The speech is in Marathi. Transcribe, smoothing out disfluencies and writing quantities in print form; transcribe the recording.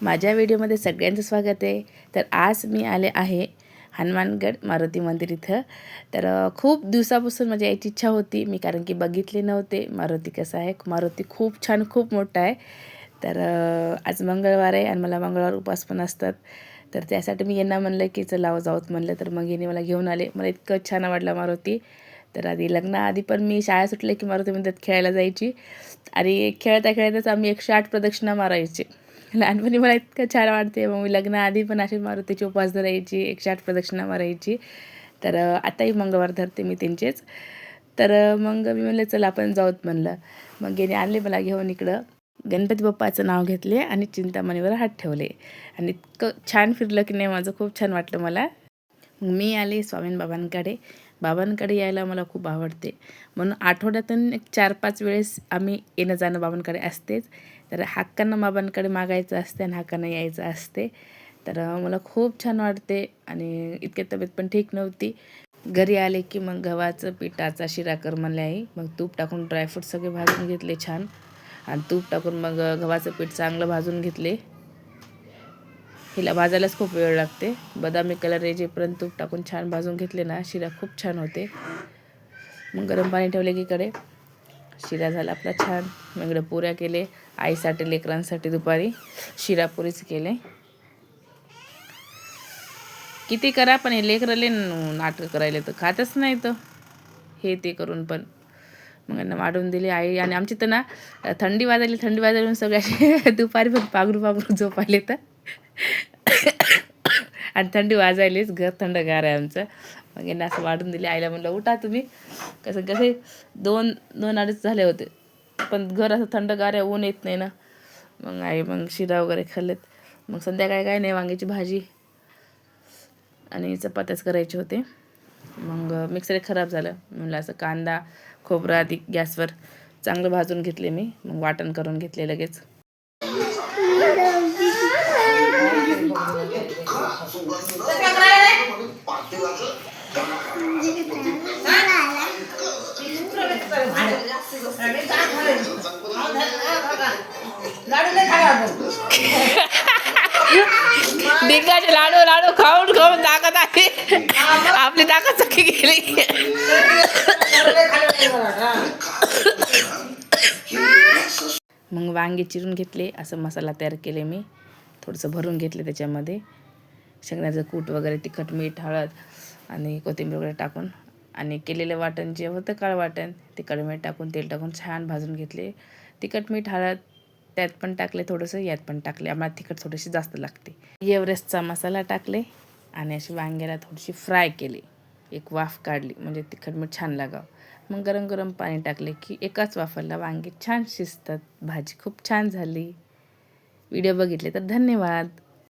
माझ्या व्हिडिओमध्ये सगळ्यांचं स्वागत आहे। तर आज मी आले आहे हनुमानगड मारुती मंदिर इथं। तर खूप दिवसापासून माझी यायची इच्छा होती मी, कारण की बघितले नव्हते मारुती कसं आहे। मारुती खूप छान, खूप मोठा आहे। तर आज मंगळवार आहे आणि मला मंगळवार उपवास पण असतात। तर त्यासाठी मी यांना म्हणलं की चला जाऊत म्हणलं, तर मग यांनी मला घेऊन आले। मला इतकं छान वाटलं मारुती। तर आधी लग्नाआधी पण मी शाळा सुटले की मारुती मंदिरात खेळायला जायची आणि खेळता खेळताच आम्ही 108 प्रदक्षिणा मारायची। लहानपणी मला इतकं छान वाटते। मग मी लग्नाआधी पण अशी मारुतीची उपवास धरायची, 108 प्रदक्षिणा मारायची। तर आताही मंगळवार धरते मी त्यांचेच। तर मग मी म्हणलं चला आपण जाऊत म्हणलं। मग याने आणले मला घेऊन इकडं। गणपती बाप्पाचं नाव घेतले आणि चिंतामणीवर हात ठेवले आणि इतकं छान फिरलं की नाही, माझं खूप छान वाटलं मला। मी आले बाबांकडे यायला मला खूप आवडते, म्हणून आठवड्यातून 4-5 वेळेस आम्ही येणं जाणं बाबांकडे असतेच। तर हक्कानं बाबांकडे मागायचं असते आणि हक्कानं यायचं असते। तर मला खूप छान वाटते आणि इतकी तब्येत पण ठीक नव्हती। घरी आले की मग गव्हाचं पिठाचा शिरा कर म्हणले आई। मग तूप टाकून ड्रायफ्रूट सगळे भाजून घेतले छान, आणि तूप टाकून मग गव्हाचं पीठ चांगलं भाजून घेतले। हिला भाजायलाच खूप वेळ लागते। बदामी कलर येईपर्यंत तूप टाकून छान भाजून घेतले ना, शिरा खूप छान होते। मग गरम पाणी ठेवले की कडे शिरा झाला आपला छान। मग इकडे पुऱ्या केले आईसाठी, लेकरांसाठी दुपारी शिरा पुरीच केले। किती करा पण हे लेकरले नाटक करायला तर खातच नाही तर हे ते करून पण। मग यांना वाढून दिली आई। आणि आमची तर ना थंडी वाजायली सगळ्या दुपारी पण पागरू झोपायले तर आणि थंडी वाजायलीच, घर थंडगार आहे आमचं। मग यांना असं वाढून दिले आईला। म्हणलं उठा तुम्ही, कसे 2-2:30 झाले होते पण घर असं थंडगार आहे, ऊन येत नाही ना। मग आई मग शिरा वगैरे खाल्लेत। मग संध्याकाळी काय नाही, वांग्याची भाजी आणि चपात्याच करायचे होते। मग मिक्सर खराब झालं, म्हणलं असं कांदा खोबरं आधी गॅसवर चांगलं भाजून घेतले मी। मग वाटण करून घेतले लगेच। डिंगाचे लाडू खाऊन ताकद आहे, आपली ताकद सखी गेली। मग वांगे चिरून घेतले, असं मसाला तयार केले मी। थोडंसं भरून घेतले त्याच्यामध्ये शेंगदाण्याचं कूट वगैरे, तिखट मीठ हळद आणि कोथिंबीर वगैरे टाकून, आणि केलेलं वाटण जे होतं काळं वाटण ते काळं मीठ टाकून तेल टाकून छान भाजून घेतले। तिखट मीठ हळद त्यात पण टाकले, थोडंसं यात पण टाकले, आम्हाला तिखट थोडीशी जास्त लागते। एव्हरेस्टचा मसाला टाकले आणि अशी वांग्याला थोडीशी फ्राय केली, एक वाफ काढली म्हणजे तिखट मीठ छान लागावं। मग गरम गरम पाणी टाकले की एकाच वाफाला वांगे छान शिजतात। भाजी खूप छान झाली। व्हिडिओ बघितले तर धन्यवाद।